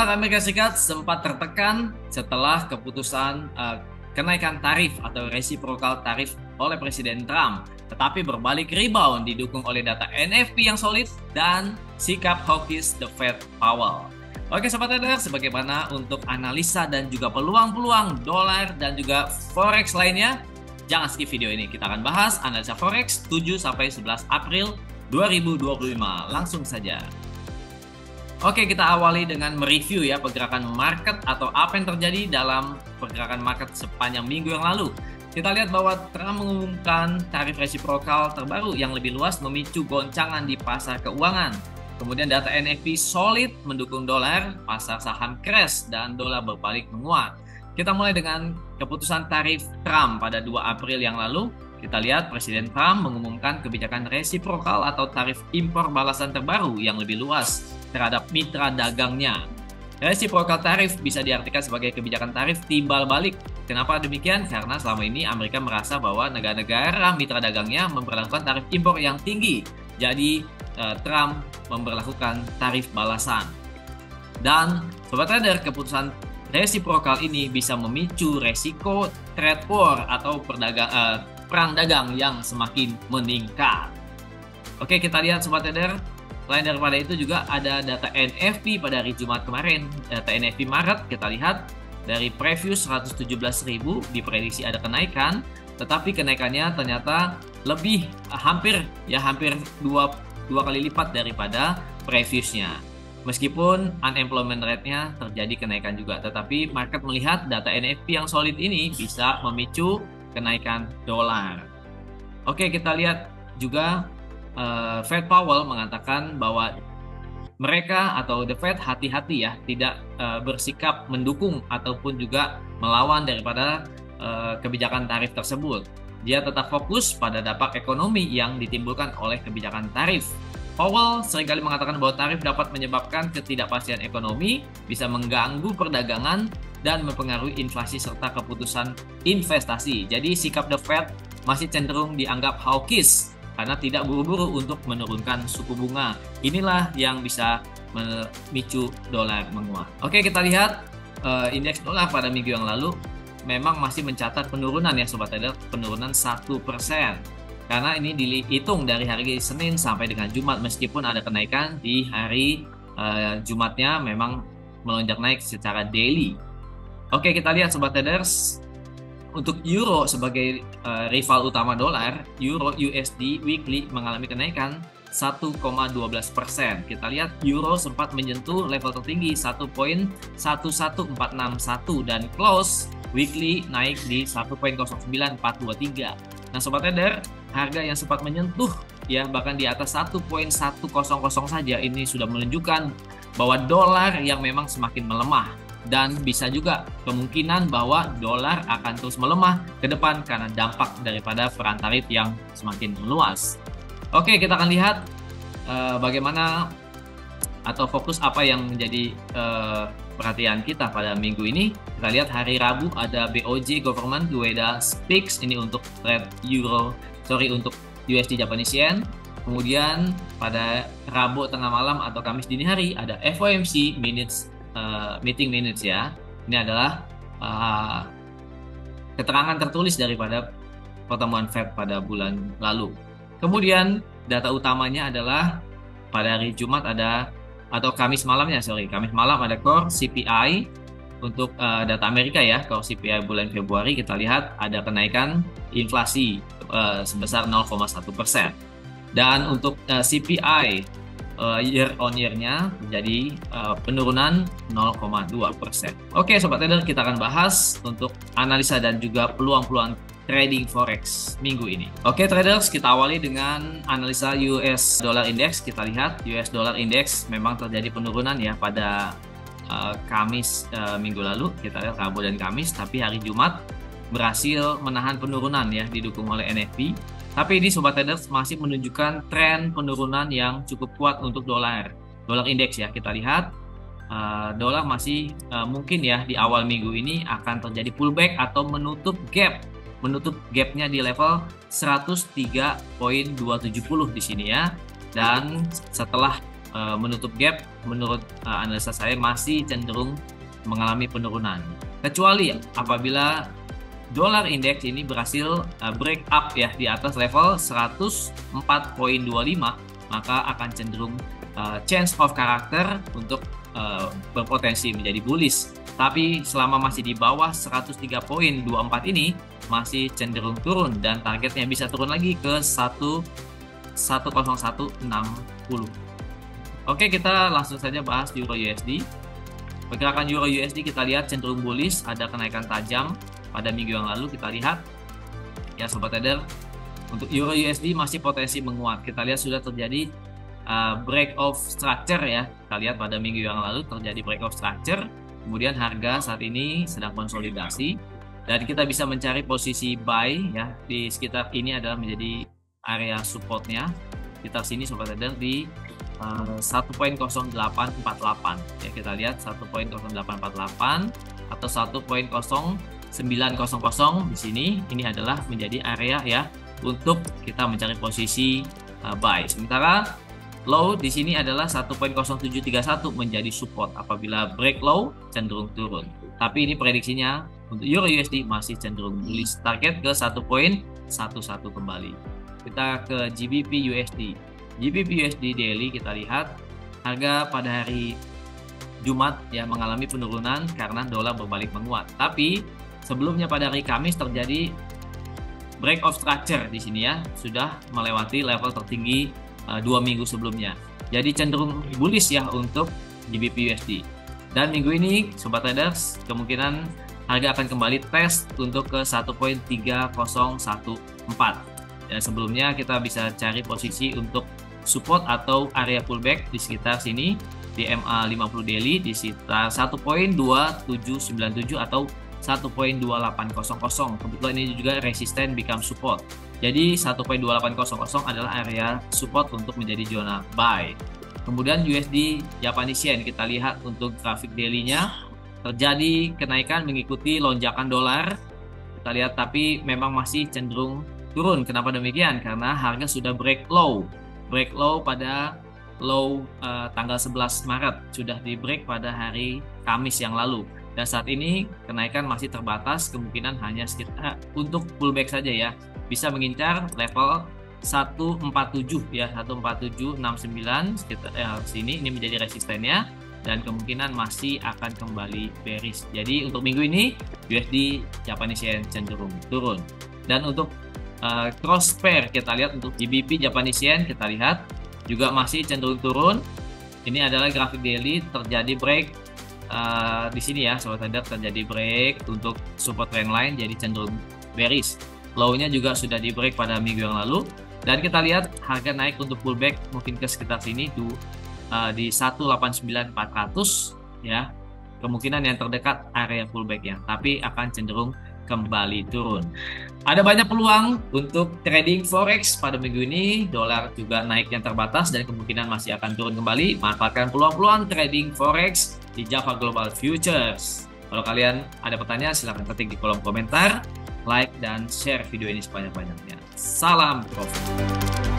Dolar Amerika Serikat sempat tertekan setelah keputusan kenaikan tarif atau reciprocal tarif oleh Presiden Trump, tetapi berbalik rebound didukung oleh data NFP yang solid dan sikap hawkish The Fed Powell. Oke Sobat Trader, sebagaimana untuk analisa dan juga peluang-peluang dolar dan juga forex lainnya, jangan skip video ini. Kita akan bahas analisa forex 7-11 April 2025. Langsung saja. Oke, kita awali dengan mereview ya pergerakan market atau apa yang terjadi dalam pergerakan market sepanjang minggu yang lalu. Kita lihat bahwa Trump mengumumkan tarif resiprokal terbaru yang lebih luas memicu goncangan di pasar keuangan. Kemudian data NFP solid mendukung dolar, pasar saham crash dan dolar berbalik menguat. Kita mulai dengan keputusan tarif Trump pada 2 April yang lalu. Kita lihat Presiden Trump mengumumkan kebijakan resiprokal atau tarif impor balasan terbaru yang lebih luas terhadap mitra dagangnya. Reciprocal tarif bisa diartikan sebagai kebijakan tarif timbal balik. Kenapa demikian? Karena selama ini Amerika merasa bahwa negara-negara mitra dagangnya memperlakukan tarif impor yang tinggi. Jadi Trump memperlakukan tarif balasan. Dan Sobat Trader, keputusan reciprocal ini bisa memicu resiko trade war atau perang dagang yang semakin meningkat. Oke, kita lihat Sobat Trader. Selain daripada itu juga ada data NFP pada hari Jumat kemarin. Data NFP Maret kita lihat dari previous 117.000 diprediksi ada kenaikan, tetapi kenaikannya ternyata lebih hampir dua kali lipat daripada previousnya. Meskipun unemployment rate-nya terjadi kenaikan juga, tetapi market melihat data NFP yang solid ini bisa memicu kenaikan dolar. Oke, kita lihat juga Fed Powell mengatakan bahwa mereka atau the Fed hati-hati ya, tidak bersikap mendukung ataupun juga melawan daripada kebijakan tarif tersebut. Dia tetap fokus pada dampak ekonomi yang ditimbulkan oleh kebijakan tarif. Powell seringkali mengatakan bahwa tarif dapat menyebabkan ketidakpastian ekonomi, bisa mengganggu perdagangan dan mempengaruhi inflasi serta keputusan investasi. Jadi sikap the Fed masih cenderung dianggap hawkish karena tidak buru-buru untuk menurunkan suku bunga. Inilah yang bisa memicu dolar menguat. Oke, kita lihat indeks dolar pada minggu yang lalu memang masih mencatat penurunan ya Sobat Trader, penurunan 1%. Karena ini dihitung dari hari Senin sampai dengan Jumat, meskipun ada kenaikan di hari Jumatnya memang melonjak naik secara daily. Oke, kita lihat Sobat Traders. Untuk euro sebagai rival utama dolar, euro USD weekly mengalami kenaikan 1,12%. Kita lihat euro sempat menyentuh level tertinggi 1.11461 dan close weekly naik di 1.09423. Nah Sobat Trader, harga yang sempat menyentuh ya bahkan di atas 1.100 saja ini sudah menunjukkan bahwa dolar yang memang semakin melemah. Dan bisa juga kemungkinan bahwa dolar akan terus melemah ke depan karena dampak daripada perang tarif yang semakin meluas. Oke, kita akan lihat bagaimana atau fokus apa yang menjadi perhatian kita pada minggu ini. Kita lihat hari Rabu ada BOJ Government Ueda Speaks, ini untuk trade untuk USD Japanese Yen. Kemudian pada Rabu tengah malam atau Kamis dini hari ada FOMC meeting minutes ya. Ini adalah keterangan tertulis daripada pertemuan Fed pada bulan lalu. Kemudian data utamanya adalah pada hari Jumat Kamis malam ada core CPI untuk data Amerika ya, core CPI bulan Februari. Kita lihat ada kenaikan inflasi sebesar 0,1%. Dan untuk CPI year on year-nya menjadi penurunan 0,2%. Oke Sobat Trader, kita akan bahas untuk analisa dan juga peluang-peluang trading forex minggu ini. Oke traders, kita awali dengan analisa US Dollar Index. Kita lihat US Dollar Index memang terjadi penurunan ya pada Kamis minggu lalu. Kita lihat Rabu dan Kamis, tapi hari Jumat berhasil menahan penurunan ya, didukung oleh NFP. Tapi ini Sobat Traders masih menunjukkan tren penurunan yang cukup kuat untuk dolar indeks ya. Kita lihat dolar masih mungkin ya di awal minggu ini akan terjadi pullback atau menutup gapnya di level 103.270 di sini ya. Dan setelah menutup gap, menurut analisa saya masih cenderung mengalami penurunan. Kecuali apabila dolar indeks ini berhasil break up ya di atas level 104.25, maka akan cenderung change of character untuk berpotensi menjadi bullish. Tapi selama masih di bawah 103.24 ini masih cenderung turun dan targetnya bisa turun lagi ke 10160. Oke, kita langsung saja bahas Euro USD. Pergerakan Euro USD kita lihat cenderung bullish, ada kenaikan tajam pada minggu yang lalu. Kita lihat ya sobat trader, untuk Euro USD masih potensi menguat. Kita lihat sudah terjadi break of structure ya. Kita lihat pada minggu yang lalu terjadi break of structure. Kemudian harga saat ini sedang konsolidasi dan kita bisa mencari posisi buy ya di sekitar ini adalah menjadi area supportnya. Sekitar sini sobat trader di 1.0848 ya, kita lihat 1.0848 atau 1.0900 di sini. Ini adalah menjadi area ya untuk kita mencari posisi buy. Sementara low di sini adalah 1.0731 menjadi support. Apabila break low cenderung turun. Tapi ini prediksinya untuk Euro USD masih cenderung bullish, target ke 1.11 kembali. Kita ke GBP USD. GBP USD daily kita lihat harga pada hari Jumat ya mengalami penurunan karena dolar berbalik menguat. Tapi sebelumnya pada hari Kamis terjadi break of structure di sini ya, sudah melewati level tertinggi 2 minggu sebelumnya. Jadi cenderung bullish ya untuk GBP USD. Dan minggu ini sobat traders kemungkinan harga akan kembali tes untuk ke 1.3014. Dan sebelumnya kita bisa cari posisi untuk support atau area pullback di sekitar sini di MA50 daily di sekitar 1.2797 atau 1.2800. Kebetulan ini juga resisten become support. Jadi 1.2800 adalah area support untuk menjadi zona buy. Kemudian USD Japanese Yen kita lihat untuk grafik daily-nya terjadi kenaikan mengikuti lonjakan dolar. Kita lihat tapi memang masih cenderung turun. Kenapa demikian? Karena harga sudah break low pada low tanggal 11 Maret, sudah di break pada hari Kamis yang lalu. Dan saat ini kenaikan masih terbatas, kemungkinan hanya sekitar untuk pullback saja ya. Bisa mengincar level 147 ya, 14769 sekitar sini, ini menjadi resistennya dan kemungkinan masih akan kembali bearish. Jadi untuk minggu ini USD Japanese Yen cenderung turun. Dan untuk cross pair kita lihat untuk GBP Japanese Yen kita lihat juga masih cenderung turun. Ini adalah grafik daily terjadi break di sini ya sobat trader, terjadi break untuk support trend line jadi cenderung bearish. Low-nya juga sudah di break pada minggu yang lalu dan kita lihat harga naik untuk pullback mungkin ke sekitar sini tuh di 189.400 ya. Kemungkinan yang terdekat area pullback-nya, tapi akan cenderung kembali turun. Ada banyak peluang untuk trading forex pada minggu ini. Dolar juga naik yang terbatas dan kemungkinan masih akan turun kembali. Manfaatkan peluang-peluang trading forex di Java Global Futures. Kalau kalian ada pertanyaan silahkan ketik di kolom komentar, like dan share video ini sebanyak-banyaknya. Salam profit.